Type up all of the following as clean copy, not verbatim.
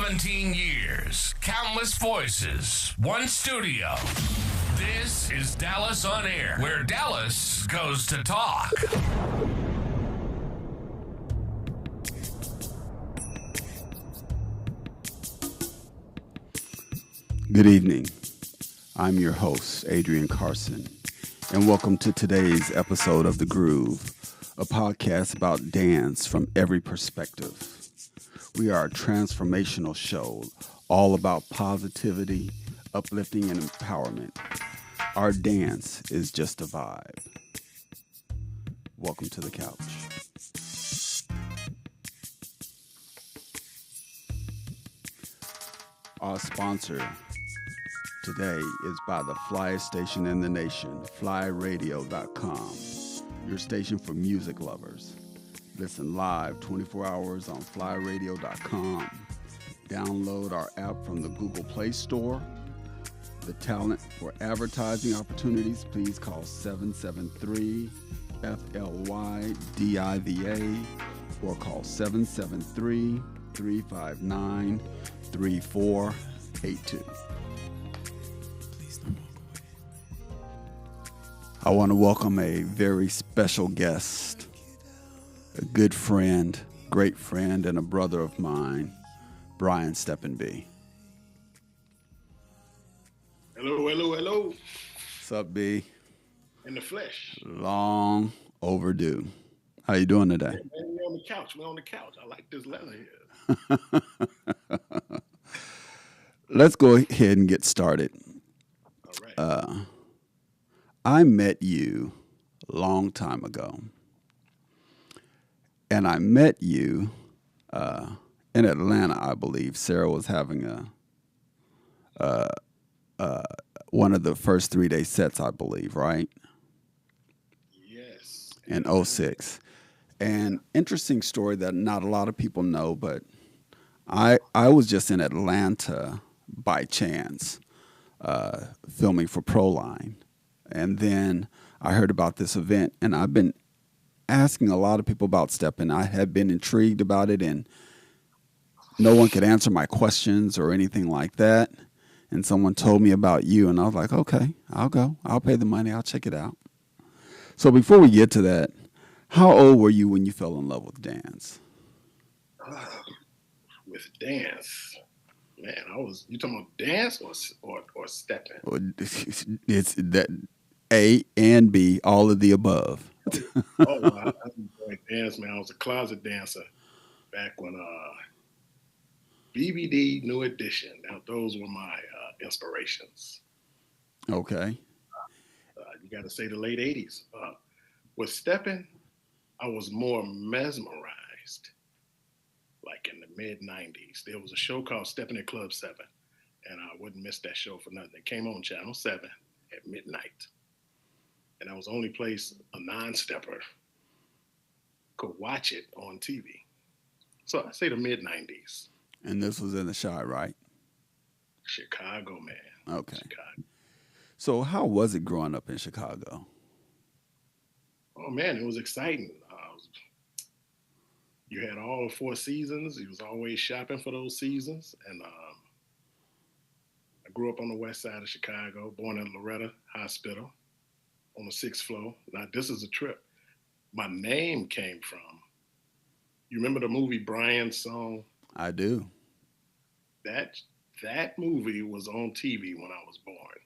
17 years, countless voices, one studio. This is Dallas on Air, where Dallas goes to talk. Good evening. I'm your host, Adrian Carson, and welcome to today's episode of The Groove, a podcast about dance from every perspective. We are a transformational show, all about positivity, uplifting, and empowerment. Our dance is just a vibe. Welcome to the couch. Our sponsor today is by the flyest station in the nation, flyradio.com, your station for music lovers. Listen live 24 hours on flyradio.com. Download our app from the Google Play Store. The talent for advertising opportunities, please call 773-FLYDIVA or call 773-359-3482. I want to welcome a very special guest, a good friend, great friend, and a brother of mine, Brian Steppin B. Hello, hello, hello. What's up, B? In the flesh. Long overdue. How you doing today? Yeah, man, we're on the couch. We're on the couch. I like this leather here. Let's go ahead and get started. All right. I met you a long time ago. And I met you in Atlanta, I believe. Sarah was having one of the first 3-day sets, I believe, right? Yes. In 2006. And interesting story that not a lot of people know, but I was just in Atlanta by chance, filming for Proline. And then I heard about this event, and I've been asking a lot of people about Steppin. I had been intrigued about it, and no one could answer my questions or anything like that. And someone told me about you, and I was like, okay, I'll go. I'll pay the money. I'll check it out. So before we get to that, how old were you when you fell in love with dance? With dance, man, you talking about dance or stepping? It's that A and B, all of the above. I enjoyed dance, man. I was a closet dancer back when BBD New Edition. Now, those were my inspirations. Okay. You got to say the late 80s. With stepping, I was more mesmerized, like in the mid-90s. There was a show called Stepping at Club 7, and I wouldn't miss that show for nothing. It came on Channel 7 at midnight. And that was the only place a non-stepper could watch it on TV. So I say the mid-90s. And this was in the Chi, right? Chicago, man. Okay. Chicago. So how was it growing up in Chicago? Oh, man, it was exciting. You had all 4 seasons. You was always shopping for those seasons. And I grew up on the west side of Chicago, born at Loretta Hospital on the 6th floor. Now, this is a trip. My name came from, you remember the movie Brian's Song? I do. That movie was on TV when I was born.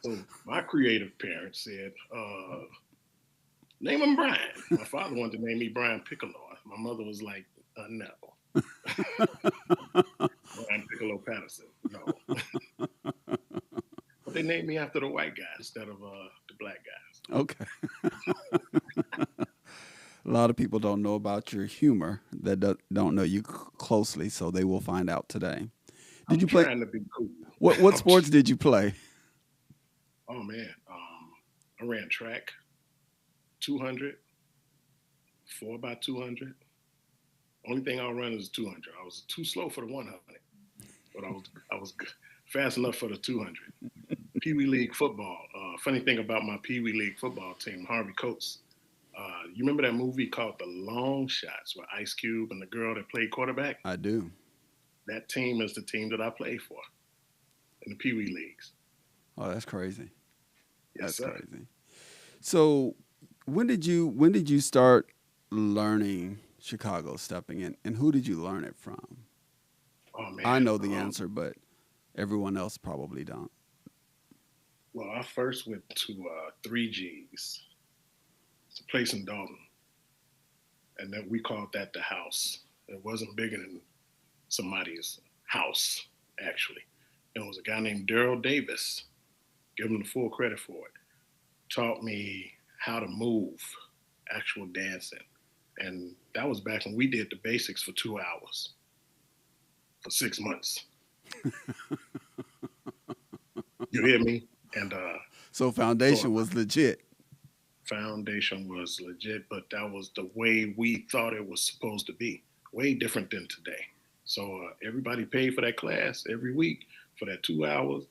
So my creative parents said, name him Brian. My father wanted to name me Brian Piccolo. My mother was like, no. Brian Piccolo Patterson, no. But they named me after the white guy instead of the black guys. Okay. A lot of people don't know about your humor that don't know you closely, so they will find out today. Did you play? Trying to be cool. What sports did you play? Oh man, I ran track, 200, 4x200. Only thing I'll run is 200. I was too slow for the 100, but I was fast enough for the 200. Pee Wee League football. Funny thing about my Pee Wee League football team, Harvey Coates. You remember that movie called The Long Shots with Ice Cube and the girl that played quarterback? I do. that team is the team that I play for in the Pee Wee leagues. Oh, that's crazy. Yes, That's sir. crazy. So, when did you start learning Chicago stepping in, and who did you learn it from? Oh man. I know the answer, but everyone else probably don't. Well, I first went to 3Gs. It's a place in Dalton, and then we called that the house. It wasn't bigger than somebody's house, actually. It was a guy named Daryl Davis. Give him the full credit for it. Taught me how to move, actual dancing. And that was back when we did the basics for 2 hours for 6 months. You hear me? And So so foundation was legit. foundation was legit, but that was the way we thought it was supposed to be. Way different than today. So everybody paid for that class every week for that 2 hours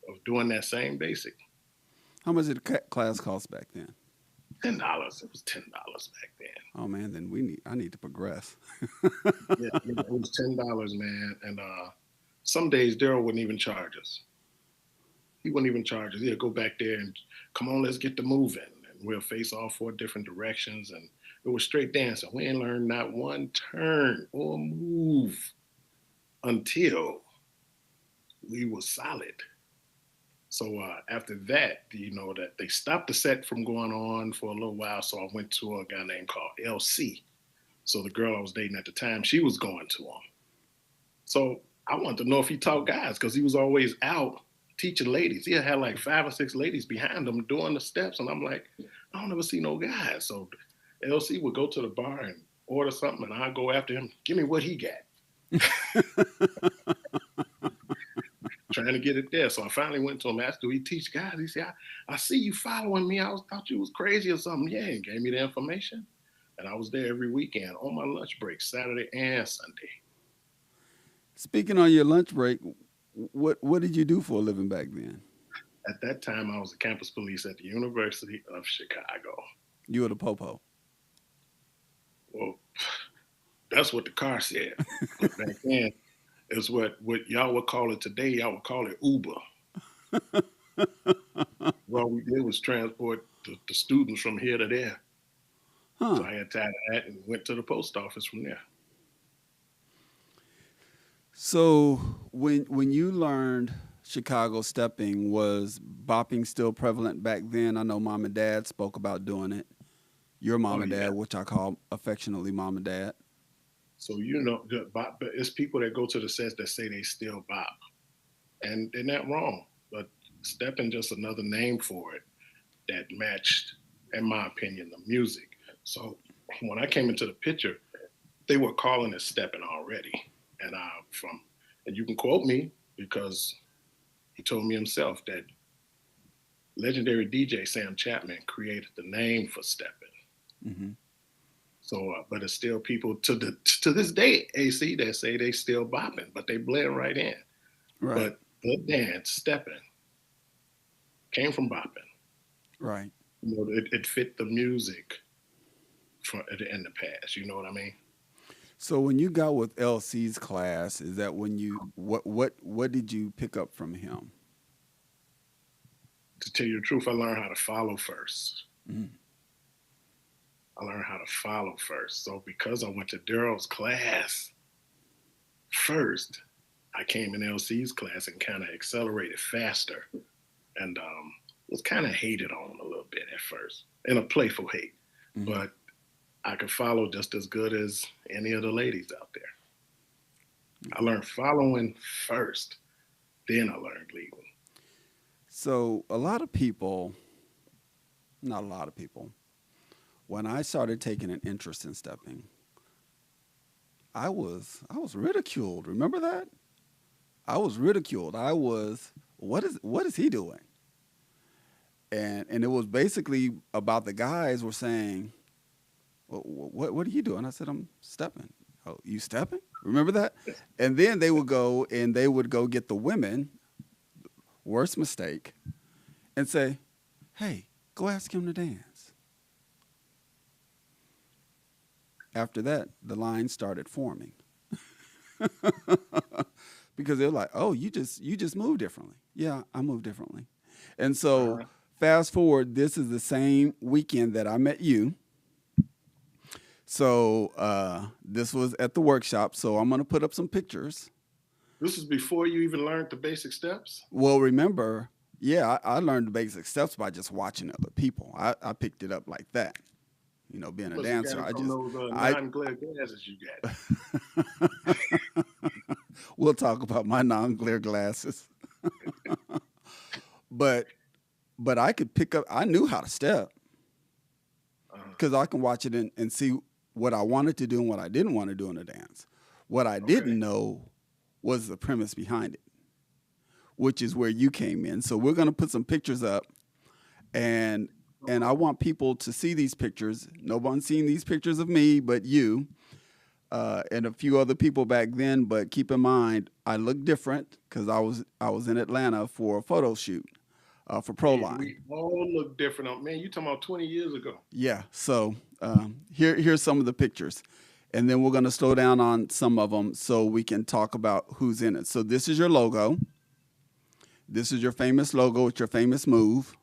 of doing that same basic. How much did the class cost back then? $10. It was $10 back then. Oh man, then I need to progress. Yeah, yeah, it was $10, man. And some days Daryl wouldn't even charge us. He wouldn't even charge us. He'd go back there and come on, let's get the moving. And we'll face all four different directions. And it was straight dancing. We ain't learned not one turn or move until we were solid. So after that, that they stopped the set from going on for a little while. So I went to a guy named called LC. So the girl I was dating at the time, she was going to him. So I wanted to know if he taught guys because he was always out teaching ladies. He had like 5 or 6 ladies behind him doing the steps. And I'm like, I don't ever see no guys. So LC would go to the bar and order something and I'd go after him. Give me what he got. Trying to get it there. So I finally went to him, asked, do he teach guys? He said, I see you following me. Thought you was crazy or something. Yeah, and gave me the information. And I was there every weekend on my lunch break, Saturday and Sunday. Speaking on your lunch break, what did you do for a living back then? At that time, I was a campus police at the University of Chicago. You were the popo. Well, that's what the car said. But back then, it's what y'all would call it today. Y'all would call it Uber. All we did was transport the students from here to there. Huh. So I had tied a hat and went to the post office from there. So when you learned Chicago stepping, was bopping still prevalent back then? I know mom and dad spoke about doing it. Your mom and dad, Yeah. which I call affectionately mom and dad. So it's people that go to the sets that say they still bop, and they're not wrong. But stepping just another name for it that matched, in my opinion, the music. So when I came into the picture, they were calling it stepping already, and and you can quote me because he told me himself that legendary DJ Sam Chapman created the name for stepping. Mm-hmm. So, but it's still people to this day, AC, that say they still bopping, but they blend right in. Right. But the dance, stepping, came from bopping. Right. It fit the music in the past. You know what I mean? So when you got with LC's class, is that when you what did you pick up from him? To tell you the truth, I learned how to follow first. Mm. I learned how to follow first. So because I went to Daryl's class first, I came in LC's class and kind of accelerated faster, and was kind of hated on a little bit at first, in a playful hate. Mm-hmm. But I could follow just as good as any of the ladies out there. I learned following first, then I learned leading. So a lot of people, not a lot of people, when I started taking an interest in stepping, I was ridiculed. Remember that? I was ridiculed. I was, what is he doing? And it was basically about the guys were saying, what are you doing? I said, I'm stepping. Oh, you stepping? Remember that? And then they would go get the women, worst mistake, and say, hey, go ask him to dance. After that, the line started forming. because they're like, oh, you just move differently. Yeah, I move differently. And so Uh-huh. fast forward, this is the same weekend that I met you. So this was at the workshop. So I'm gonna put up some pictures. This is before you even learned the basic steps. Well, remember, yeah, I learned the basic steps by just watching other people. I picked it up like that. You know, being You a must have got dancer, it from those I non-glare glasses you got. we'll talk about my non-glare glasses. But I could pick up. I knew how to step because I can watch it and see what I wanted to do and what I didn't want to do in a dance. What I Okay. didn't know was the premise behind it, which is where you came in. So we're gonna put some pictures up, and I want people to see these pictures. No one's seen these pictures of me but you, and a few other people back then. But keep in mind, I look different because I was in Atlanta for a photo shoot for Hey, Proline. we all look different. Man, you talking about 20 years ago. Yeah. So here's some of the pictures, and then we're gonna slow down on some of them so we can talk about who's in it. So this is your logo. This is your famous logo. It's your famous move.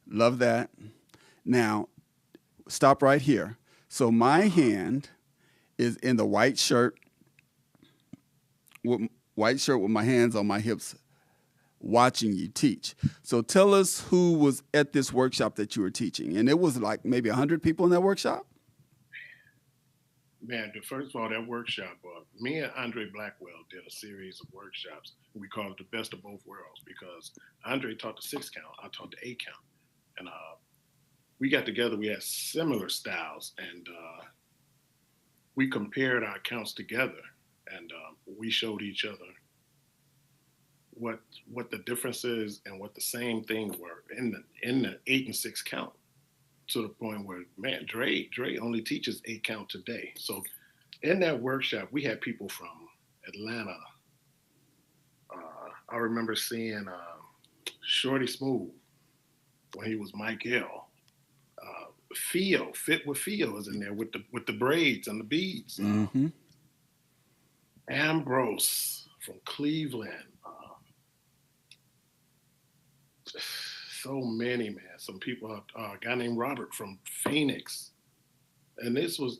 Love that. Now, stop right here. So my hand is in the white shirt with my hands on my hips, watching you teach. So tell us who was at this workshop that you were teaching, and it was like maybe 100 people in that workshop. Man, first of all, that workshop, me and Andre Blackwell did a series of workshops. We called it the best of both worlds because Andre taught the 6 count, I taught the 8 count. And we got together, we had similar styles, and we compared our counts together, and we showed each other what the differences and what the same things were in the 8 and 6 count, to the point where, man, Dre only teaches 8 count today. So in that workshop, we had people from Atlanta. I remember seeing Shorty Smooth when he was Mike L. Fit with Fio is in there with the braids and the beads. Mm-hmm. Ambrose from Cleveland. So many, man. Some people, a guy named Robert from Phoenix. And this was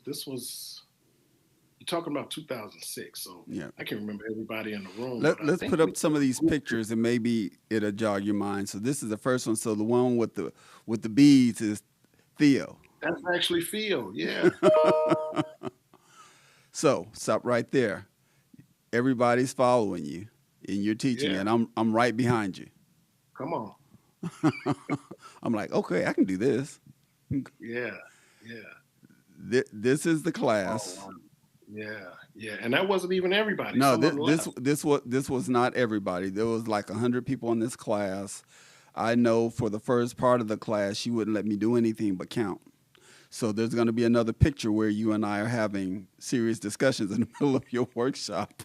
you're talking about 2006. So Yeah. I can't remember everybody in the room. Let's put up some of these pictures and maybe it'll jog your mind. So this is the first one. So the one with the beads is Theo. That's actually Phil. Yeah. So stop right there. Everybody's following you and you're teaching, Yeah. and I'm right behind you. Come on. I'm like, okay, I can do this. Yeah. Yeah. This is the Oh, class. wow. Yeah. Yeah. And that wasn't even everybody. No, Some of them left. this was not everybody. There was like 100 people in this class. I know for the first part of the class, she wouldn't let me do anything but count. So there's going to be another picture where you and I are having serious discussions in the middle of your workshop.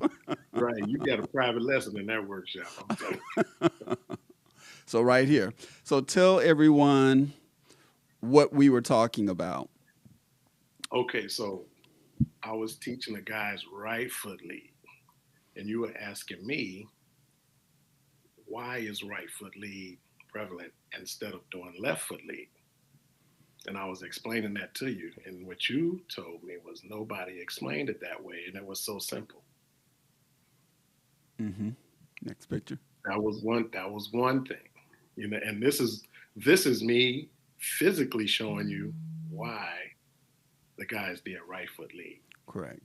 Right. You got a private lesson in that workshop. I'm telling you. So right here. So tell everyone what we were talking about. Okay. So I was teaching the guys right foot lead, and you were asking me, why is right foot lead prevalent instead of doing left foot lead? And I was explaining that to you. And what you told me was nobody explained it that way. And it was so simple. Mm-hmm. Next picture. That was one thing. And this is me physically showing you why the guys did right foot lead. Correct.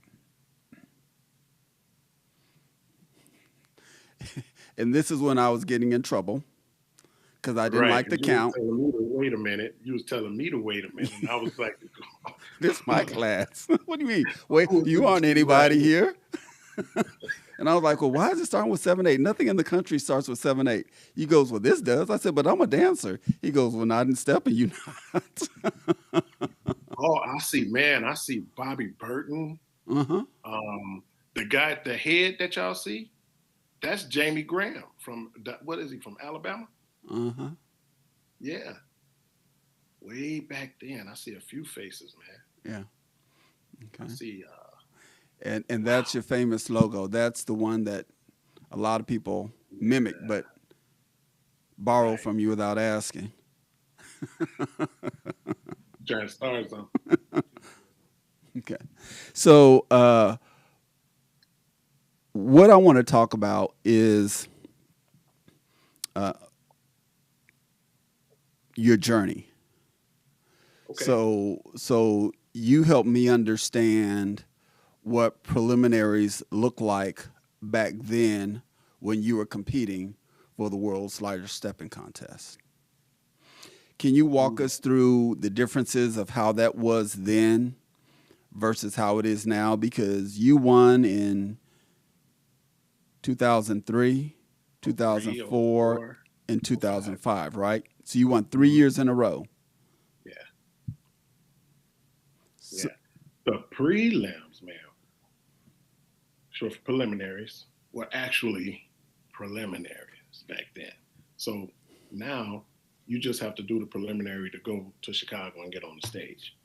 And this is when I was getting in trouble because I didn't like the count. Wait a minute. You was telling me to wait a minute. And I was like, This is my class. What do you mean? Wait, you aren't anybody here. And I was like, well, why is it starting with 7/8? Nothing in the country starts with 7/8. He goes, well, this does. I said, but I'm a dancer. He goes, well, not in step, and you not. oh, I see Bobby Burton. Uh-huh. The guy at the head that y'all see, that's Jamie Graham from, what is he, from Alabama? Uh-huh. Yeah. Way back then. I see a few faces, man. Yeah. Okay. I see And that's your famous logo. That's the one that a lot of people mimic, but borrow Right. from you without asking. Trying to start something. Okay. So, what I want to talk about is uh, your journey. Okay. So you helped me understand what preliminaries look like back then when you were competing for the world's largest stepping contest. Can you walk Mm, us through the differences of how that was then versus how it is now? Because you won in 2003, Three or 2004, four and or five. 2005, right? So you won 3 years Mhm. in a row. Yeah. So, Yeah. The prelims, man, short for preliminaries, were actually preliminaries back then. So now you just have to do the preliminary to go to Chicago and get on the stage.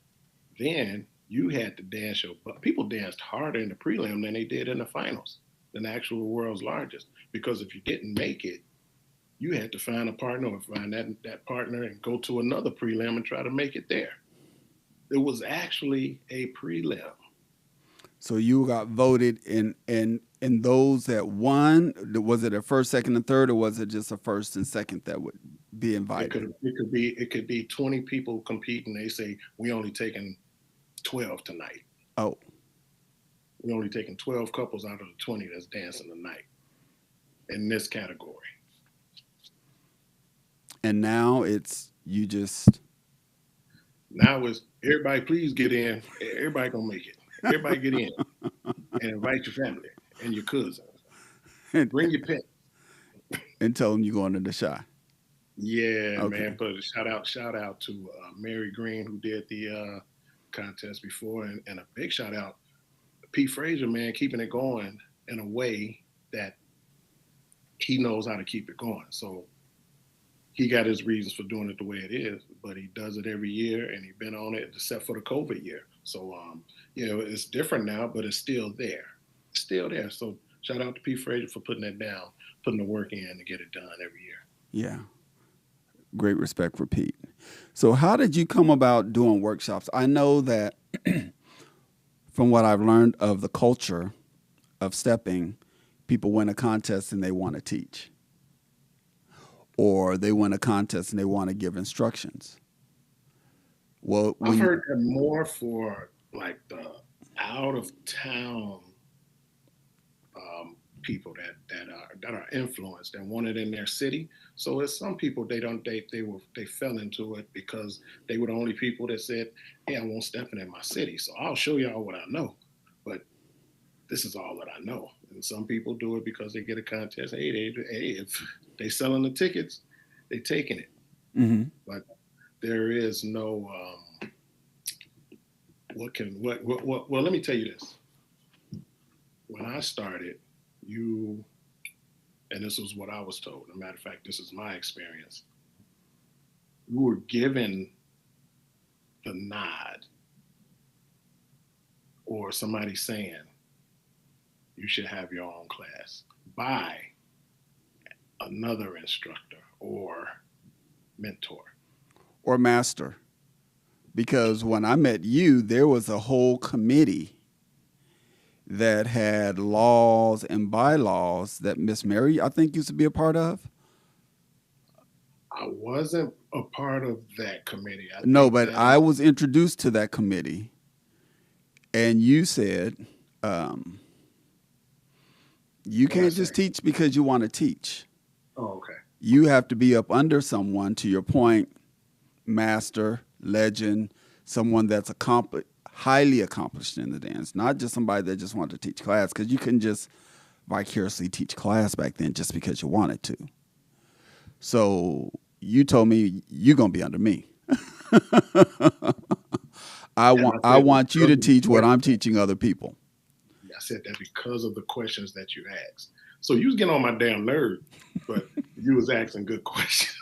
Then you had to dance your but people danced harder in the prelim than they did in the finals, than the actual world's largest. Because if you didn't make it, you had to find a partner or find that partner and go to another prelim and try to make it there. It was actually a prelim. so you got voted in those that won. Was it a first, second, and third, or was it just a first and second that would be invited? It could be 20 people competing. They say we only taking 12 tonight. Oh, We only taking 12 couples out of the 20 that's dancing tonight in this category. and now it's you just Now it's everybody please get in. Everybody gonna make it. Everybody get in and invite your family and your cousins. and, Bring your pet. and tell them you're going to the shy. Yeah, man. Okay. But shout out to Mary Green who did the contest before, and a big shout out Pete Frazier, man, keeping it going in a way that he knows how to keep it going. So he got his reasons for doing it the way it is, but he does it every year, and he's been on it except for the COVID year. So it's different now, but it's still there. It's still there. So shout out to Pete Frazier for putting that down, putting the work in to get it done every year. Yeah. Great respect for Pete. So how did you come about doing workshops? I know that from what I've learned of the culture of stepping, people win a contest and they want to teach, or they win a contest and they want to give instructions. Well, I've when heard that more for like the out of town people that are influenced and want it in their city. So it's some people they fell into it because they were the only people that said, "Hey, I want stepping in my city, so I'll show y'all what I know." But this is all that I know. And some people do it because they get a contest. Hey, if they selling the tickets, they taking it. hmm But there is no what. Well, let me tell you this. When I started, you and this was what I was told. As a matter of fact, this is my experience. You were given the nod or somebody saying you should have your own class by another instructor or mentor. or master, because when I met you, there was a whole committee that had laws and bylaws that Miss Mary, I think, used to be a part of. I wasn't a part of that committee. I No, think but that I was introduced to that committee, and you said um, you what I can't say. just teach because you want to teach. Oh, okay. You have to be up under someone, to your point, master, legend, someone that's highly accomplished in the dance, not just somebody that just wanted to teach class, because you couldn't just vicariously teach class back then just because you wanted to. So you told me you're going to be under me. And I I said want you because to of the teach what I'm question. teaching other people. I said that because of the questions that you asked. So you was getting on my damn nerve, but you was asking good questions.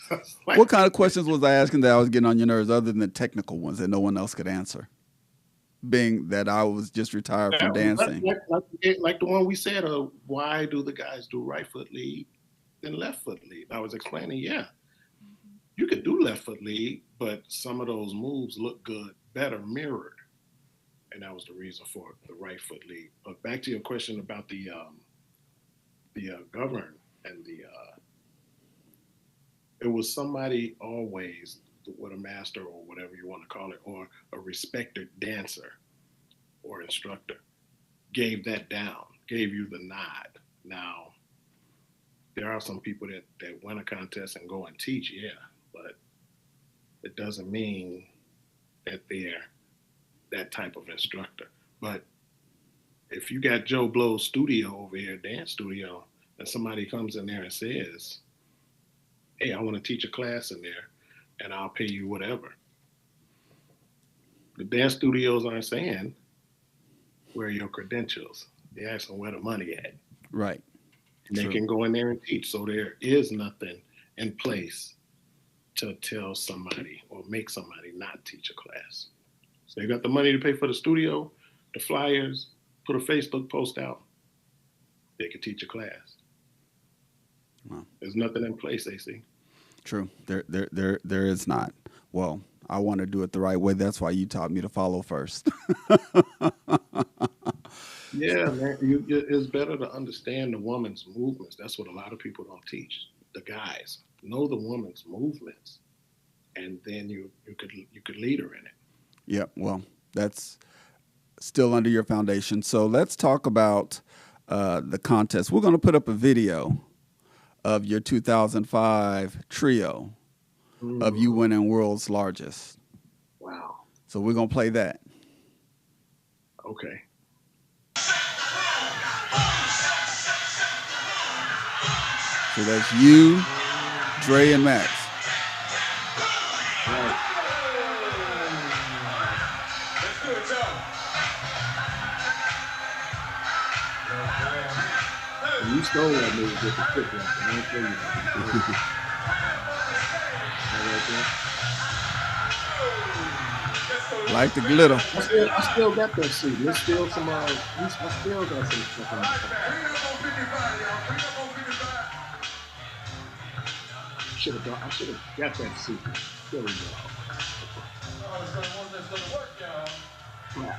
Like, What kind of questions was I asking that I was getting on your nerves other than the technical ones that no one else could answer? being that I was just retired from dancing. Like the one we said, why do the guys do right foot lead than left foot lead? I was explaining, yeah, you could do left foot lead, but some of those moves look good, better mirrored. And that was the reason for the right foot lead. But back to your question about the govern and it was somebody always with a master or whatever you want to call it, or a respected dancer or instructor gave that down, gave you the nod. Now, there are some people that win a contest and go and teach, yeah, but it doesn't mean that they're that type of instructor. But if you got Joe Blow's studio over here, dance studio, and somebody comes in there and says, hey, I want to teach a class in there and I'll pay you whatever. The dance studios aren't saying, where are your credentials? They're asking where the money at. Right. And they can go in there and teach. So there is nothing in place to tell somebody or make somebody not teach a class. So they got the money to pay for the studio, the flyers, put a Facebook post out. They can teach a class. Wow. There's nothing in place, AC. True. There is not. Well, I want to do it the right way. That's why you taught me to follow first. Yeah, man. It's better to understand the woman's movements. That's what a lot of people don't teach. The guys know the woman's movements, and then you could lead her in it. Yeah. Well, that's still under your foundation. So let's talk about the contest. We're going to put up a video of your 2005 trio of you winning world's largest. Wow. So we're going to play that. Okay. So that's you, Dre, and Max. Right. Let's do it, y'all. And you stole that movie with the quick one. I don't tell you that. Like the glitter. I still got that suit. Let's steal some. I still got some stuff on the I should have got that suit. There we go. Yeah.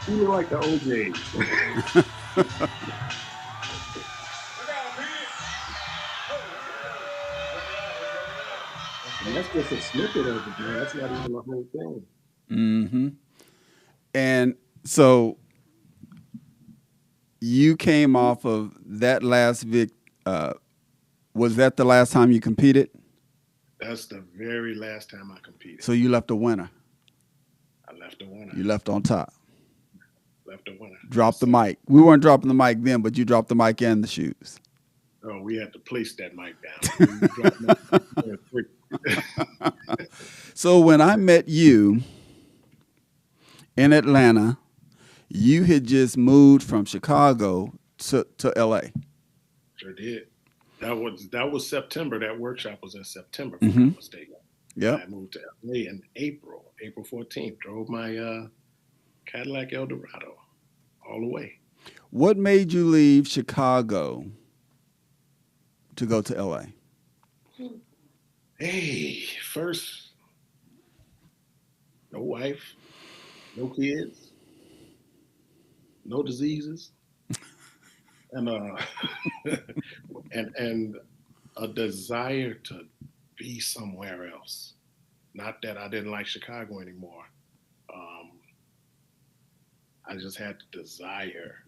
You look like the OJs. And that's just a snippet of it, man. That's not even the whole thing. Mm-hmm. And so you came off of that last was that the last time you competed? That's the very last time I competed. So you left a winner. I left a winner. You left on top. Left a winner. Dropped the mic. We weren't dropping the mic then, but you dropped the mic and the shoes. Oh, we had to place that mic down. So when I met you in Atlanta, you had just moved from Chicago to LA. Sure did. That was September. That workshop was in September, if I'm not mistaken. Yeah. I moved to LA in April 14th. Drove my Cadillac Eldorado all the way. What made you leave Chicago to go to LA? Hey, first, no wife, no kids, no diseases, and and a desire to be somewhere else. Not that I didn't like Chicago anymore. I just had the desire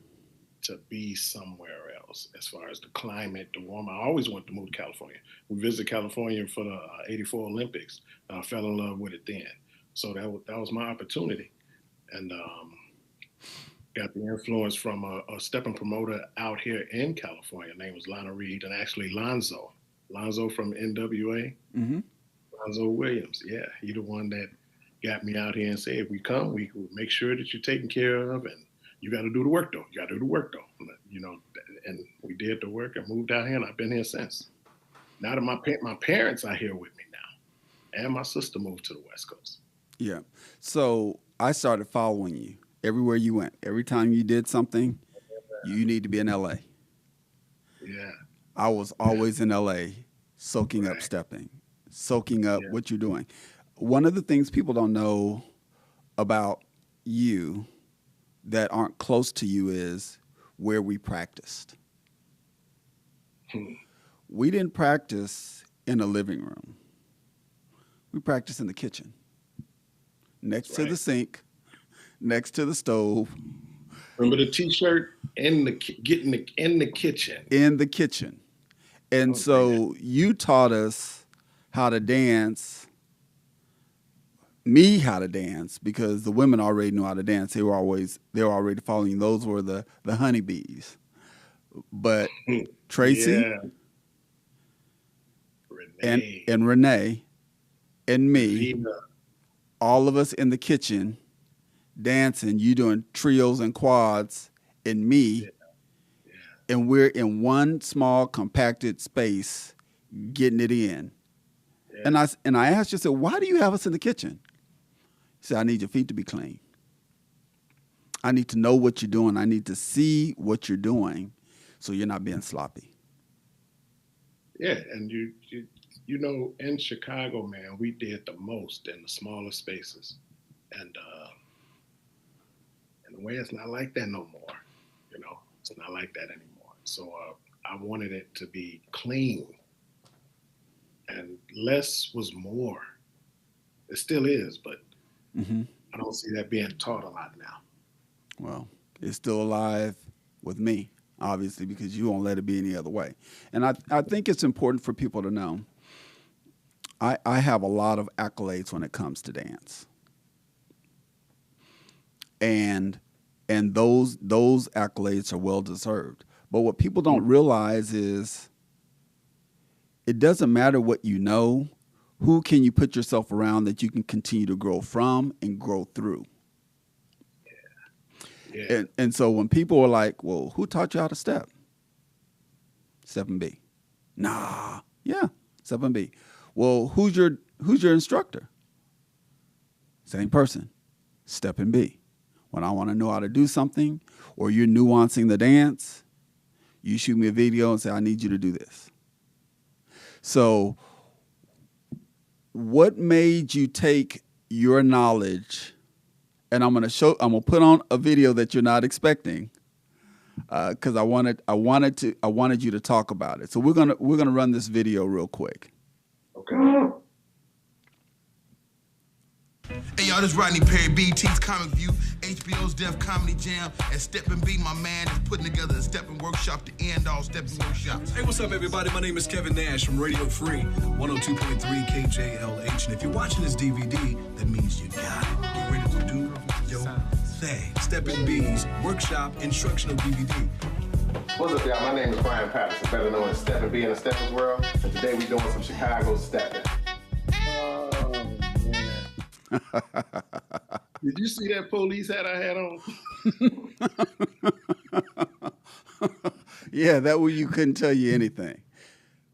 to be somewhere else as far as the climate, the warm. I always wanted to move to California. We visited California for the '84 Olympics. I fell in love with it then. So that was my opportunity. And got the influence from a stepping promoter out here in California. Her name was Lana Reed, and actually Lonzo from NWA. Mm-hmm. Lonzo Williams. Yeah, he the one that got me out here and said, if we come, we will make sure that you're taken care of and you got to do the work though. You got to do the work though. You know, and we did the work and moved out here, and I've been here since. Now that my parents are here with me now, and my sister moved to the West Coast. Yeah. So I started following you everywhere you went. Every time you did something, you need to be in LA. Yeah. I was always in LA soaking up Right. stepping, soaking up Yeah. what you're doing. One of the things people don't know about you that aren't close to you is where we practiced. Hmm. We didn't practice in a living room. We practiced in the kitchen, next to the Right. sink, next to the stove, Remember the T-shirt in the kitchen. in the kitchen. And Don't bring that. so you taught us how to dance, me how to dance, because the women already knew how to dance. They were already following. Those were the honeybees. But Tracy Yeah. and Renee. Renee and me, Vina. all of us in the kitchen dancing, you doing trios and quads, and me, Yeah. and we're in one small compacted space getting it in. Yeah. And I asked you, I said, why do you have us in the kitchen? He said, I need your feet to be clean. I need to know what you're doing. I need to see what you're doing so you're not being sloppy. Yeah, and you know, in Chicago, man, we did the most in the smaller spaces, and in a way, it's not like that no more. You know, it's not like that anymore. So I wanted it to be clean, and less was more. It still is, but Mm-hmm. I don't see that being taught a lot now. Well, it's still alive with me, obviously, because you won't let it be any other way. And I think it's important for people to know I have a lot of accolades when it comes to dance. And those accolades are well deserved. But what people don't realize is it doesn't matter what you know, who can you put yourself around that you can continue to grow from and grow through. Yeah, And so when people are like, well, who taught you how to step? Steppin B. Nah. Yeah, Steppin B. Well, who's your instructor? Same person. Steppin B. When I want to know how to do something or you're nuancing the dance, you shoot me a video and say, I need you to do this. So what made you take your knowledge, and I'm gonna put on a video that you're not expecting, because I wanted you to talk about it. So we're gonna run this video real quick. okay. Hey y'all, this Rodney Perry, BT's Comic View, HBO's Def Comedy Jam, and Steppin B, my man, is putting together a stepping workshop to end all stepping workshops. Hey, what's up, everybody? My name is Kevin Nash from Radio Free, 102.3 KJLH. And if you're watching this DVD, that means you got it. Get ready to do your thing. Steppin B's workshop instructional DVD. What's up, y'all? My name is Brian Patterson, better known as Steppin B in the Steppin world, and today we're doing some Chicago stepping. Did you see that police hat I had on? Yeah, that way you couldn't tell you anything.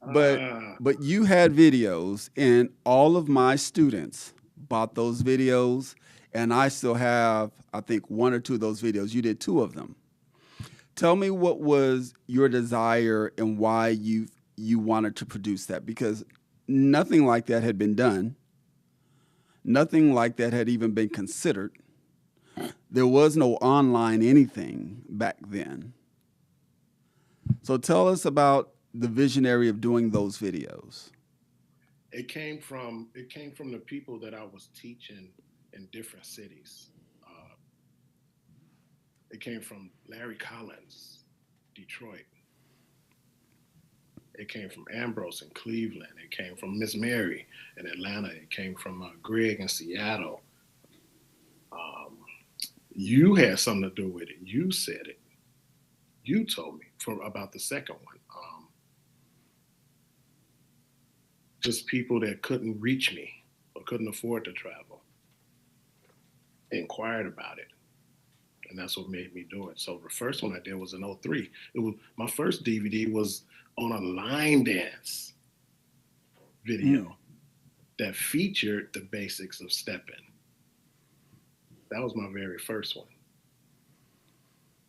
But you had videos, and all of my students bought those videos, and I still have, I think, one or two of those videos. You did two of them. Tell me what was your desire and why you wanted to produce that, because nothing like that had been done. Nothing like that had even been considered. There was no online anything back then. So tell us about the visionary of doing those videos. It came from the people that I was teaching in different cities. It came from Larry Collins, Detroit. It came from Ambrose in Cleveland. It came from Miss Mary in Atlanta. It came from Greg in Seattle. You had something to do with it. You said it. You told me about the second one. Just people that couldn't reach me or couldn't afford to travel inquired about it. and that's what made me do it. So the first one I did was in '03. It was my first DVD was on a line dance video that featured the basics of stepping. That was my very first one.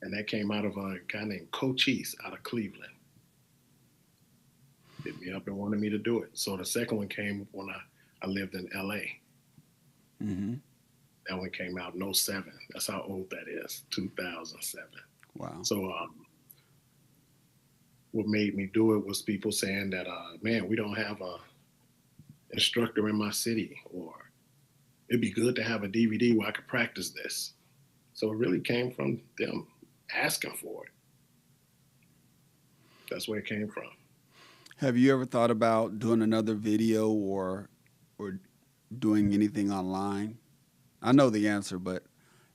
And that came out of a guy named Cochise out of Cleveland. Hit me up and wanted me to do it. So the second one came when I lived in LA. Mm-hmm. That one came out in '07. That's how old that is, 2007. Wow. So what made me do it was people saying that, man, we don't have a instructor in my city, or it'd be good to have a DVD where I could practice this. So it really came from them asking for it. That's where it came from. Have you ever thought about doing another video or doing anything online? I know the answer, but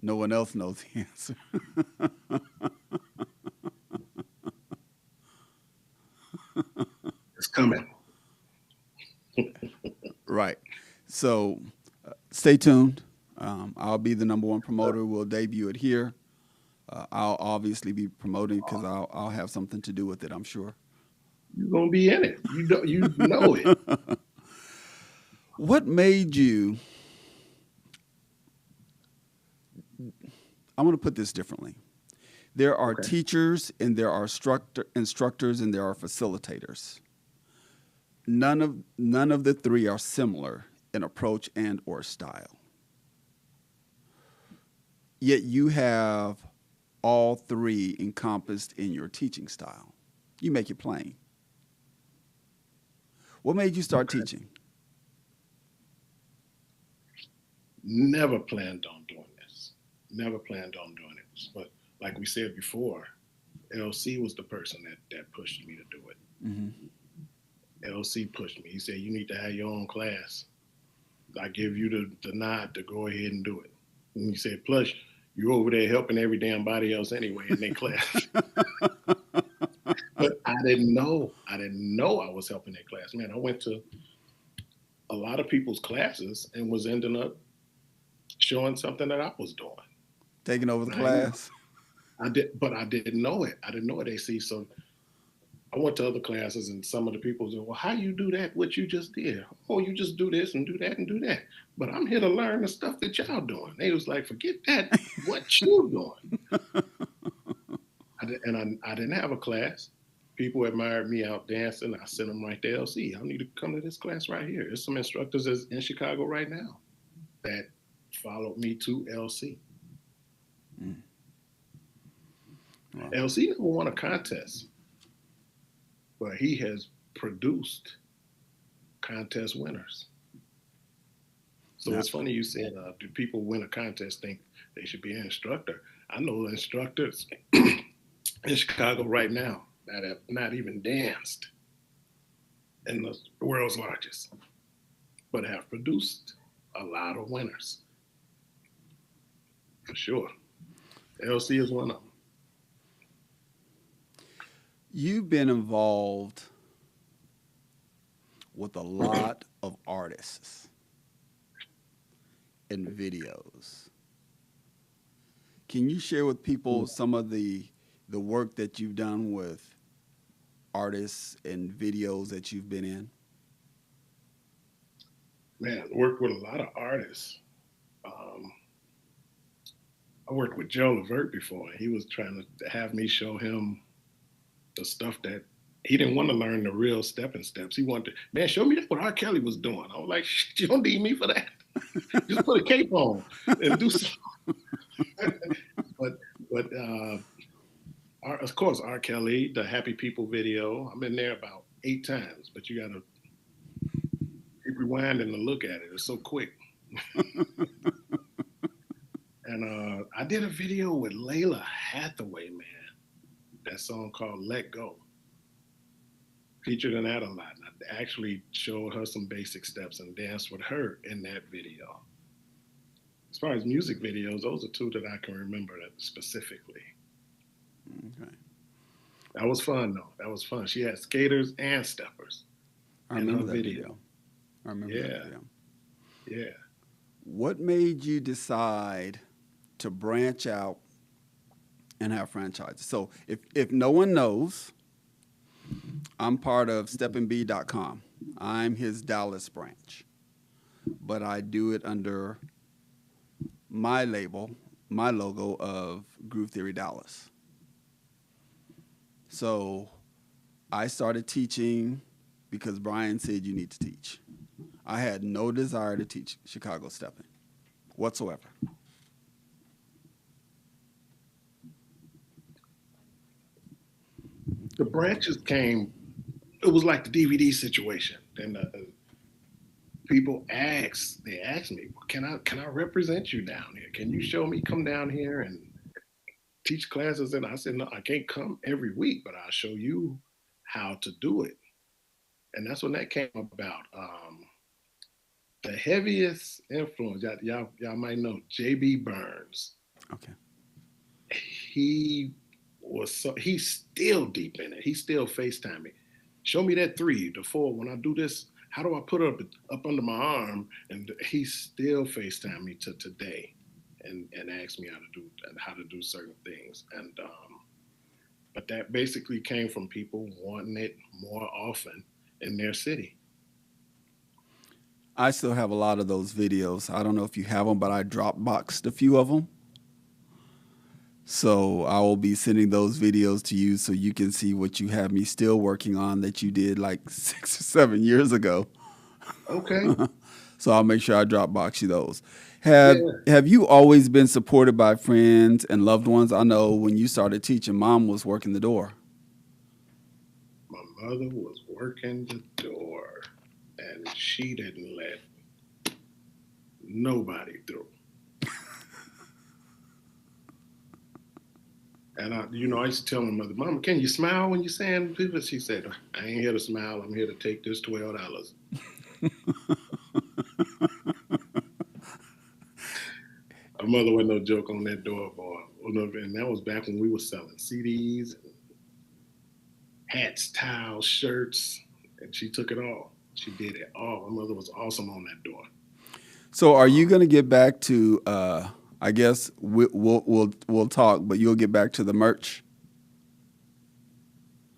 no one else knows the answer. It's coming. Right. So stay tuned. I'll be the #1 promoter. We'll debut it here. I'll obviously be promoting because I'll have something to do with it, I'm sure. You're going to be in it. You know it. What made you, I'm going to put this differently. There are teachers and there are instructors and there are facilitators. None of the three are similar in approach and or style. Yet you have all three encompassed in your teaching style. You make it plain. What made you start teaching? Never planned on doing this. Never planned on doing it. But like we said before, LC was the person that pushed me to do it. Mm-hmm. LC pushed me. He said, you need to have your own class. I give you the nod to go ahead and do it. And he said, plus, you're over there helping every damn body else anyway in their class. But I didn't know I was helping their class. Man, I went to a lot of people's classes and was ending up showing something that I was doing. Taking over the class? But I didn't know it. I didn't know it, AC. So I went to other classes and some of the people said, well, how you do that, what you just did? Oh, you just do this and do that and do that. But I'm here to learn the stuff that y'all doing. They was like, forget that, what you doing? I didn't have a class. People admired me out dancing. I sent them right to LC. I need to come to this class right here. There's some instructors in Chicago right now that followed me to LC. Mm. Wow. LC never won a contest, but he has produced contest winners. So it's funny you said, do people win a contest think they should be an instructor? I know instructors in Chicago right now that have not even danced in the world's largest, but have produced a lot of winners. For sure. LC is one of them. You've been involved with a lot of artists in videos. Can you share with people some of the work that you've done with artists and videos that you've been in? Man, I worked with a lot of artists. I worked with Joe Levert before. He was trying to have me show him the stuff that he didn't want to learn, the real stepping steps. He wanted to, man, show me what R. Kelly was doing. I was like, you don't need me for that. Just put a cape on and do something. but of course, R. Kelly, the Happy People video, I've been there about 8 times, but you got to keep rewinding and look at it. It's so quick. And I did a video with Layla Hathaway, man. That song called Let Go. Featured in that a lot. And I actually showed her some basic steps and danced with her in that video. As far as music videos, those are 2 that I can remember that specifically. Okay. That was fun, though. That was fun. She had skaters and steppers. I remember that video. I remember that video. Yeah. What made you decide to branch out and have franchises. So if no one knows, I'm part of SteppinB.com. I'm his Dallas branch, but I do it under my label, my logo of Groove Theory Dallas. So I started teaching because Brian said you need to teach. I had no desire to teach Chicago stepping whatsoever. The branches came, it was like the DVD situation. And people asked me, can I represent you down here? Can you show me, come down here and teach classes? And I said, no, I can't come every week, but I'll show you how to do it. And that's when that came about. The heaviest influence, y'all might know, J.B. Burns. Okay. He's still deep in it. He still FaceTime me. Show me that 3, the 4. When I do this, how do I put it up under my arm? And he still FaceTime me to today, and ask me how to do certain things. And but that basically came from people wanting it more often in their city. I still have a lot of those videos. I don't know if you have them, but I Dropboxed a few of them. So I will be sending those videos to you so you can see what you have me still working on that you did like 6 or 7 years ago. Okay. So I'll make sure I Dropbox you those. Have you always been supported by friends and loved ones? I know when you started teaching, Mom was working the door. My mother was working the door, and she didn't let nobody through. And I used to tell my mother, Mama, can you smile when you're saying people? She said, I ain't here to smile. I'm here to take this $12. My mother wasn't no joke on that door, boy. And that was back when we were selling CDs, hats, towels, shirts, and she took it all. She did it all. My mother was awesome on that door. So are you going to get back to, I guess we'll talk, but you'll get back to the merch?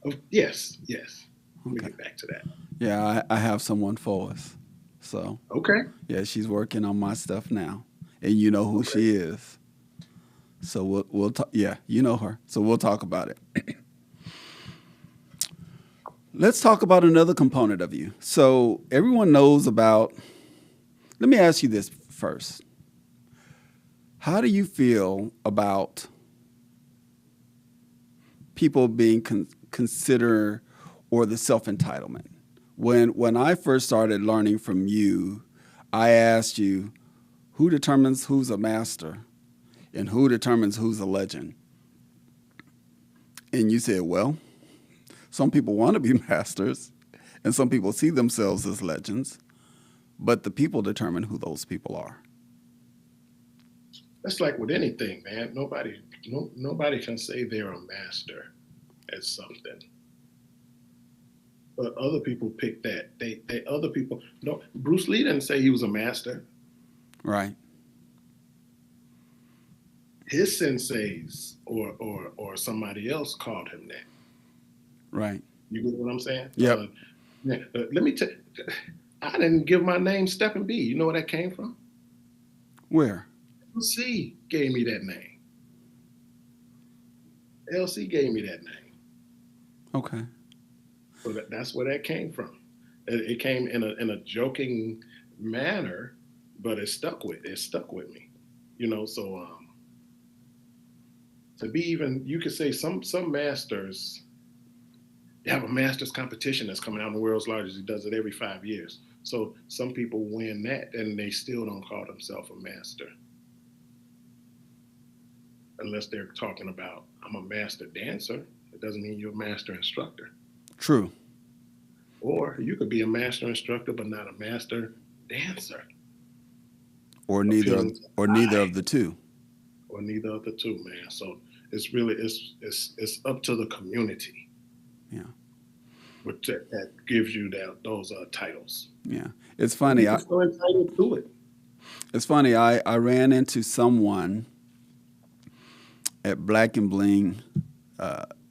Oh, yes. Let me get back to that. Yeah, I have someone for us. So okay. Yeah, she's working on my stuff now, and you know who she is. So we'll talk. Yeah, you know her. So we'll talk about it. Let's talk about another component of you. So everyone knows about. Let me ask you this first. How do you feel about people being considered or the self-entitlement? When I first started learning from you, I asked you, who determines who's a master and who determines who's a legend? And you said, well, some people want to be masters and some people see themselves as legends, but the people determine who those people are. That's like with anything, man. Nobody can say they're a master at something. But other people pick that. Other people. No, Bruce Lee didn't say he was a master. Right. His senseis or somebody else called him that. Right. You get what I'm saying? Yep. Let me tell you, I didn't give my name Steppin B. You know where that came from? Where? LC gave me that name. LC gave me that name. Okay. So that's where that came from. It came in a joking manner, but it stuck with me. So to be even, you could say some masters, they have a masters competition that's coming out in the world's largest. He does it every 5 years. So some people win that and they still don't call themselves a master. Unless they're talking about, I'm a master dancer. It doesn't mean you're a master instructor. True. Or you could be a master instructor, but not a master dancer. Or neither of the two. Or neither of the two, man. So it's really, it's up to the community. Yeah. Which that gives you those titles. Yeah. It's funny. I'm so entitled to it. It's funny. I ran into someone at Black and Bling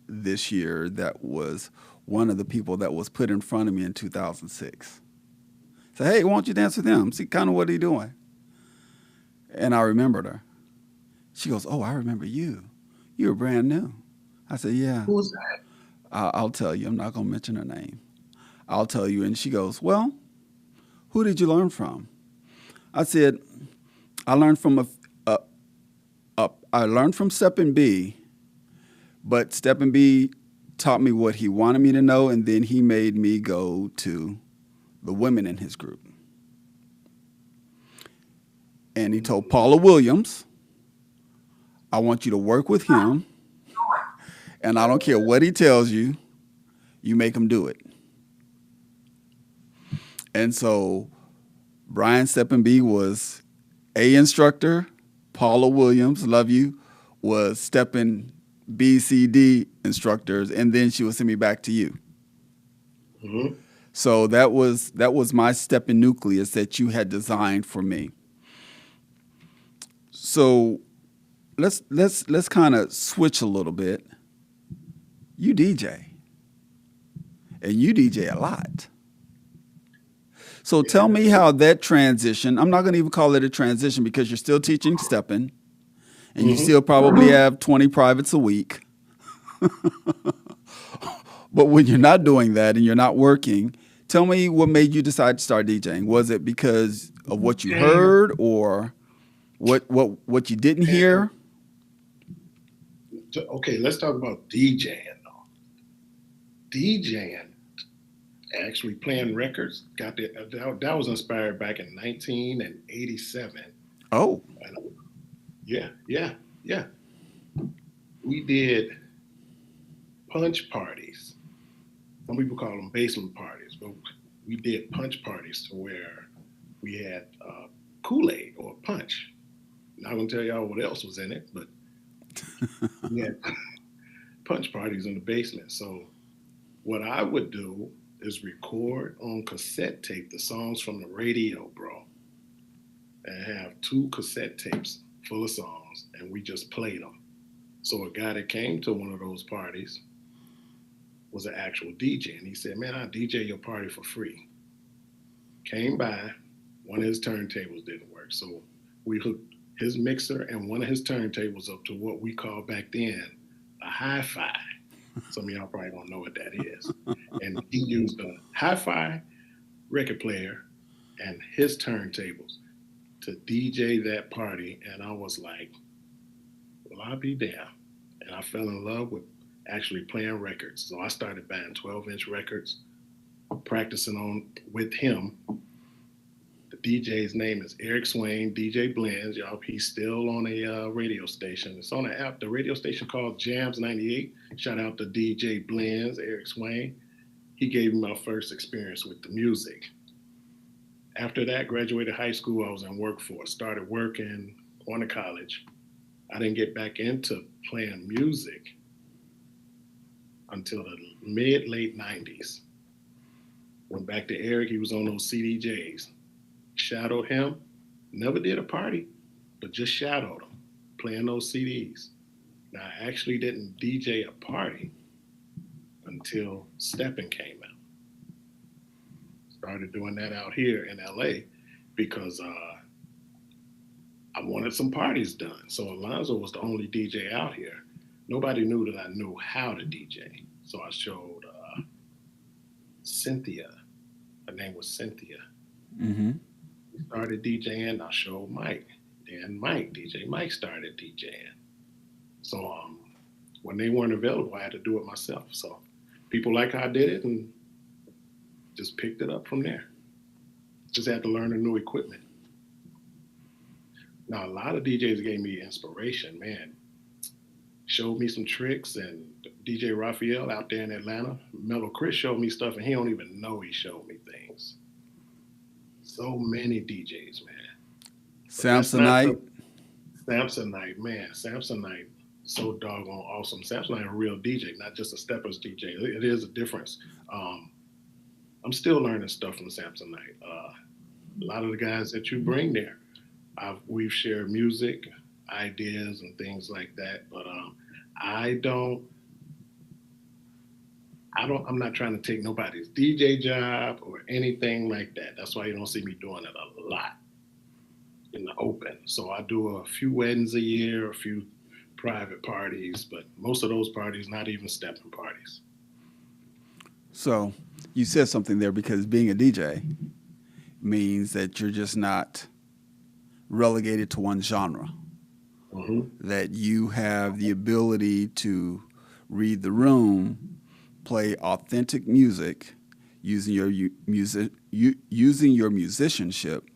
this year that was one of the people that was put in front of me in 2006. So, hey, why don't you dance with him? See kind of what he doing. And I remembered her. She goes, oh, I remember you. You were brand new. I said, yeah. Who was that? I'll tell you. I'm not going to mention her name. I'll tell you. And she goes, well, who did you learn from? I said, I learned from I learned from Steppin B, but Steppin B taught me what he wanted me to know, and then he made me go to the women in his group. And he told Paula Williams, I want you to work with him, and I don't care what he tells you, you make him do it. And so Brian Steppin B was A instructor, Paula Williams, love you, was Steppin B, C, D instructors, and then she would send me back to you. Mm-hmm. So that was my Steppin nucleus that you had designed for me. So let's kind of switch a little bit. You DJ, and you DJ a lot. So tell me how that transition, I'm not going to even call it a transition because you're still teaching Steppin, and you still probably have 20 privates a week. But when you're not doing that and you're not working, tell me what made you decide to start DJing. Was it because of what you heard or what you didn't hear? Okay, let's talk about DJing. DJing, actually playing records, that was inspired back in 1987. Oh. Yeah. We did punch parties. Some people call them basement parties, but we did punch parties to where we had Kool-Aid or punch. Not gonna tell y'all what else was in it, but we had punch parties in the basement. So what I would do is record on cassette tape the songs from the radio, bro, and have 2 cassette tapes full of songs, and we just played them. So a guy that came to one of those parties was an actual DJ, and he said, man, I'll DJ your party for free. Came by, one of his turntables didn't work, so we hooked his mixer and one of his turntables up to what we called back then a hi-fi. Some of y'all probably don't know what that is. And he used a hi-fi record player and his turntables to DJ that party, and I was like, well, I'll be damned. And I fell in love with actually playing records. So I started buying 12-inch records, practicing on with him. The DJ's name is Eric Swain, DJ Blends. Y'all, he's still on a radio station. It's on an app, the radio station called Jams 98. Shout out to DJ Blends, Eric Swain. He gave me my first experience with the music. After that, graduated high school, I was in workforce, started working, going to college. I didn't get back into playing music until the late 90s. Went back to Eric, he was on those CDJs. Shadowed him, never did a party, but just shadowed him, playing those CDs. Now, I actually didn't DJ a party until Steppin came out. Started doing that out here in LA because I wanted some parties done. So Alonzo was the only DJ out here. Nobody knew that I knew how to DJ. So I showed Cynthia. Her name was Cynthia. Mm-hmm. We started DJing. I showed Mike. Then DJ Mike started DJing. So when they weren't available, I had to do it myself. So people like how I did it and just picked it up from there. Just had to learn the new equipment. Now, a lot of DJs gave me inspiration, man. Showed me some tricks, and DJ Raphael out there in Atlanta, Mellow Chris showed me stuff, and he don't even know he showed me things. So many DJs, man. Samsonite, man. Samsonite, so doggone awesome. Samsonite a real DJ, not just a steppers DJ. It is a difference. I'm still learning stuff from Samsonite. A lot of the guys that you bring there, we've shared music. ideas and things like that. But I don't. I'm not trying to take nobody's DJ job or anything like that. That's why you don't see me doing it a lot in the open. So I do a few weddings a year, a few private parties, but most of those parties not even stepping parties. So you said something there, because being a DJ means that you're just not relegated to one genre, that you have the ability to read the room, play authentic music, using your musicianship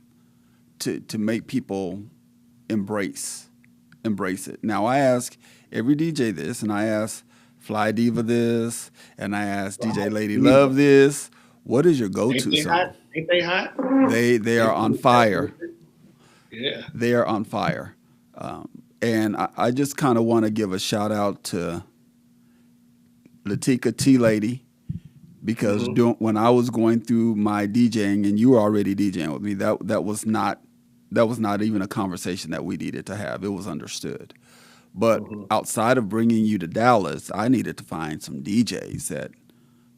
to make people embrace it. Now, I ask every DJ this, and I ask Fly Diva this, and I ask DJ Lady Love this. What is your go-to song? Ain't they hot? They are on fire. Yeah. They are on fire. And I just kind of want to give a shout out to Latika T Lady, because when I was going through my DJing, and you were already DJing with me, that was not even a conversation that we needed to have. It was understood. But outside of bringing you to Dallas, I needed to find some DJs that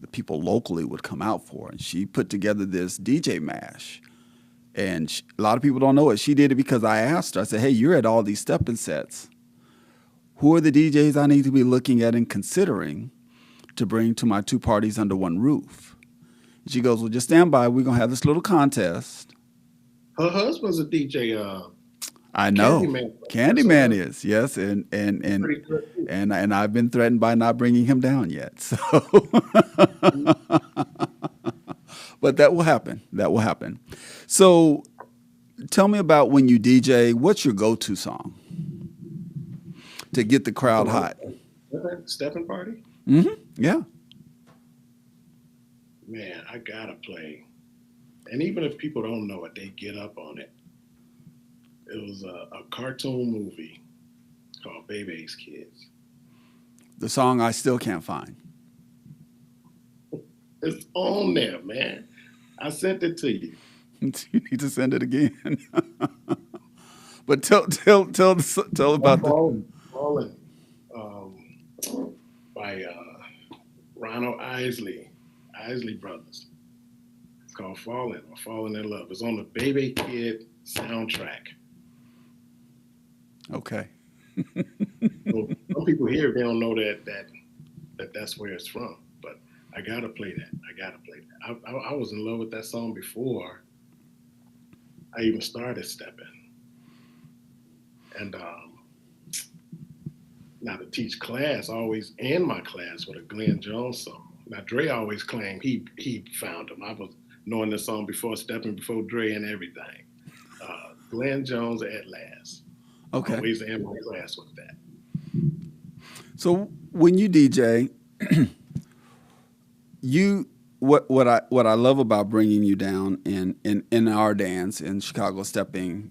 the people locally would come out for. And she put together this DJ mash. And a lot of people don't know it. She did it because I asked her. I said, hey, you're at all these stepping sets. Who are the DJs I need to be looking at and considering to bring to my two parties under one roof? And she goes, well, just stand by. We're going to have this little contest. Her husband's a DJ. I know. Candyman So, is, yes. And pretty good too. I've been threatened by not bringing him down yet. So, but that will happen. That will happen. So tell me about when you DJ, what's your go-to song to get the crowd hot? Stepping party? Yeah. Man, I gotta play. And even if people don't know it, they get up on it. It was a cartoon movie called Bebe's Kids. The song I still can't find. It's on there, man. I sent it to you. You need to send it again. But tell about Fallen, by Ronald Isley Brothers. It's called Fallen or Fallen in Love. It's on the Baby Kid soundtrack. Okay. So some people here, they don't know that's where it's from. But I gotta play that. I was in love with that song before I even started stepping. And now to teach class, I always end my class with a Glenn Jones song. Now Dre always claimed he found him. I was knowing the song before stepping, before Dre and everything. Glenn Jones at Last. Okay. I always end my class with that. So when you DJ, what I love about bringing you down in our dance in Chicago stepping,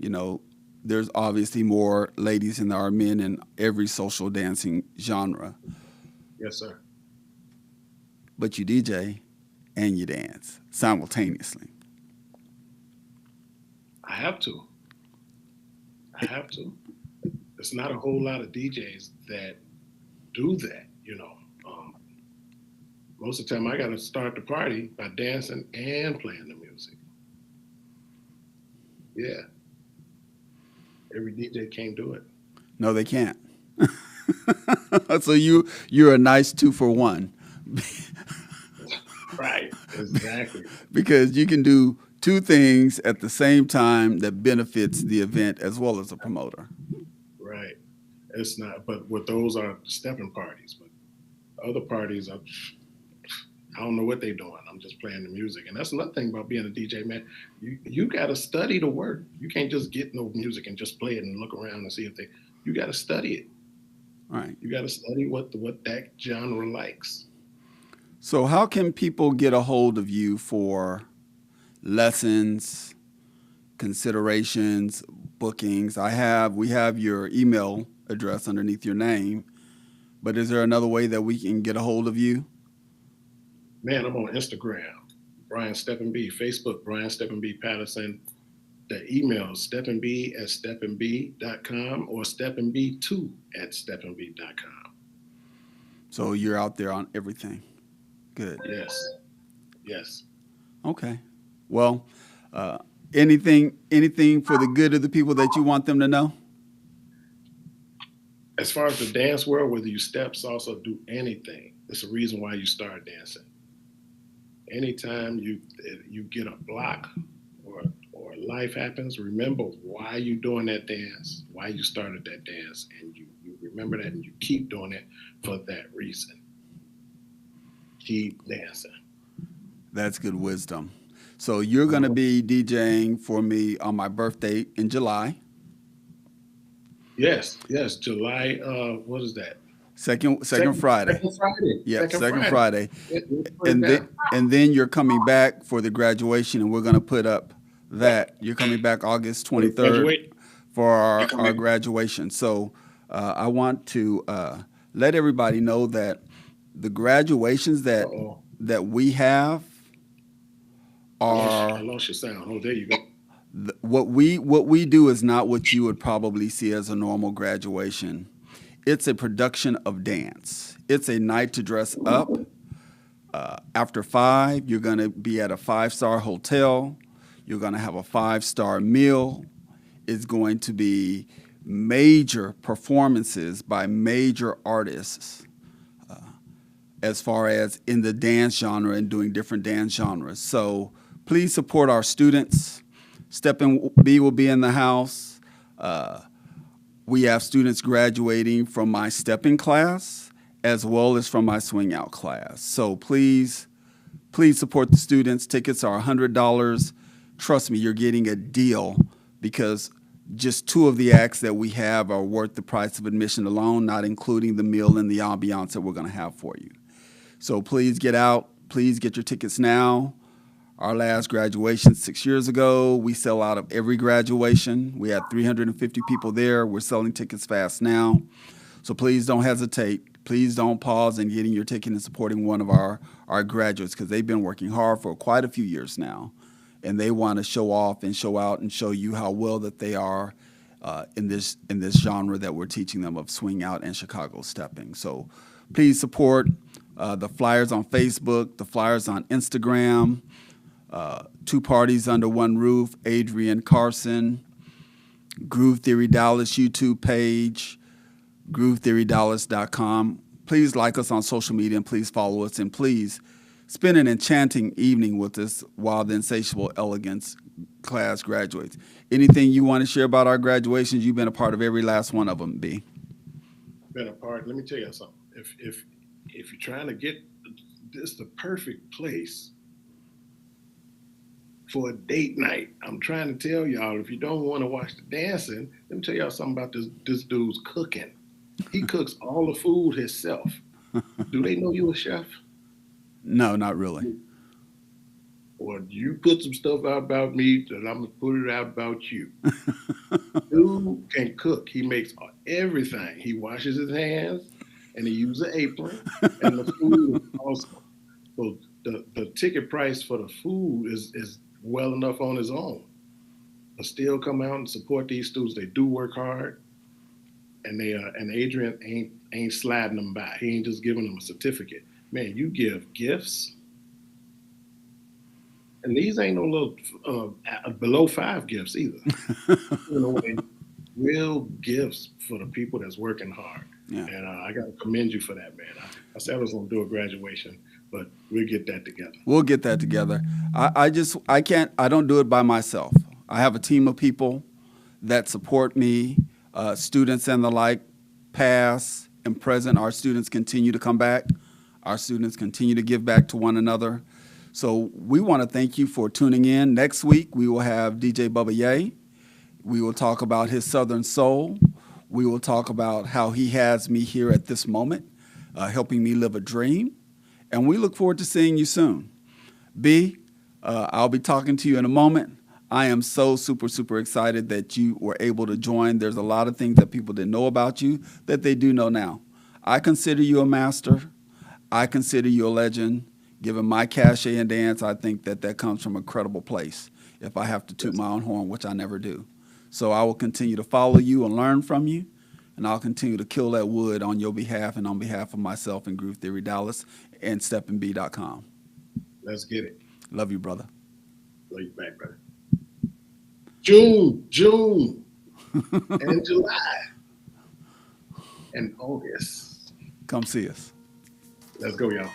there's obviously more ladies than there are men in every social dancing genre. Yes, sir. But you DJ and you dance simultaneously. I have to. There's not a whole lot of DJs that do that, Most of the time I got to start the party by dancing and playing the music. Yeah. Every DJ can't do it. No, they can't. So you're a nice 2-for-1. Right, exactly. Because you can do two things at the same time that benefits the event as well as the promoter. Right. It's not, but what those are stepping parties. But other parties, I don't know what they're doing. I'm just playing the music. And that's another thing about being a DJ, man. You got to study the work. You can't just get no music and just play it and look around and see if you got to study it. Right. You got to study what that genre likes. So how can people get a hold of you for lessons, considerations, bookings? We have your email address underneath your name, but is there another way that we can get a hold of you? Man, I'm on Instagram, Brian Steppin B, Facebook, Brian Steppin B Patterson, The email is steppenb@steppenb.com or steppenb2@steppenb.com. So you're out there on everything. Good. Yes. Okay. Well, anything for the good of the people that you want them to know? As far as the dance world, whether you step, salsa, do anything, it's a reason why you start dancing. Anytime you get a block or life happens, remember why you're doing that dance, why you started that dance, and you remember that and you keep doing it for that reason. Keep dancing. That's good wisdom. So you're going to be DJing for me on my birthday in July. Yes, July. What is that? Second Friday. Second Friday. Yeah, second Friday. And then you're coming back for the graduation, and we're going to put up that. You're coming back August 23rd for our graduation. So I want to let everybody know that the graduations that we have are. I lost your sound. Oh, there you go. What we do is not what you would probably see as a normal graduation. It's a production of dance. It's a night to dress up. After 5, you're going to be at a 5-star hotel. You're going to have a 5-star meal. It's going to be major performances by major artists as far as in the dance genre and doing different dance genres. So please support our students. Steppin B will be in the house. We have students graduating from my Steppin class as well as from my Swing Out class. So please support the students. Tickets are $100. Trust me, you're getting a deal because just 2 of the acts that we have are worth the price of admission alone, not including the meal and the ambiance that we're going to have for you. So please get out. Please get your tickets now. Our last graduation 6 years ago, we sell out of every graduation. We had 350 people there. We're selling tickets fast now. So please don't hesitate. Please don't pause in getting your ticket and supporting one of our graduates because they've been working hard for quite a few years now. And they want to show off and show out and show you how well that they are in this genre that we're teaching them of Swing Out and Chicago stepping. So please support the flyers on Facebook, the flyers on Instagram. 2 parties under one roof, Adrian, Carson, Groove Theory Dallas YouTube page, groovetheorydallas.com. Please like us on social media and please follow us and please spend an enchanting evening with us while the Insatiable Elegance class graduates. Anything you want to share about our graduations? You've been a part of every last one of them, B. Been a part. Let me tell you something. If you're trying to get this the perfect place for a date night. I'm trying to tell y'all, if you don't want to watch the dancing, let me tell y'all something about this dude's cooking. He cooks all the food himself. Do they know you a chef? No, not really. Or you put some stuff out about me, and I'm going to put it out about you. Dude can cook. He makes everything. He washes his hands, and he uses an apron, and the food is awesome. So the ticket price for the food is well enough on his own, but still come out and support these students. They do work hard, and and Adrian ain't sliding them by. He ain't just giving them a certificate. Man, you give gifts, and these ain't no little below 5 gifts either. Real gifts for the people that's working hard. Yeah. And I got to commend you for that, man. I said I was going to do a graduation, but we'll get that together. We'll get that together. I don't do it by myself. I have a team of people that support me, students and the like, past and present. Our students continue to come back. Our students continue to give back to one another. So we want to thank you for tuning in. Next week, we will have DJ Bubba Ye. We will talk about his Southern Soul. We will talk about how he has me here at this moment, helping me live a dream. And we look forward to seeing you soon. B, I'll be talking to you in a moment. I am so super, super excited that you were able to join. There's a lot of things that people didn't know about you that they do know now. I consider you a master. I consider you a legend. Given my cachet and dance, I think that comes from a credible place. if I have to toot my own horn, which I never do. So I will continue to follow you and learn from you, and I'll continue to kill that wood on your behalf and on behalf of myself and Groove Theory Dallas and SteppinB.com. Let's get it. Love you, brother. Love you back, brother. June, and July, and August. Come see us. Let's go, y'all.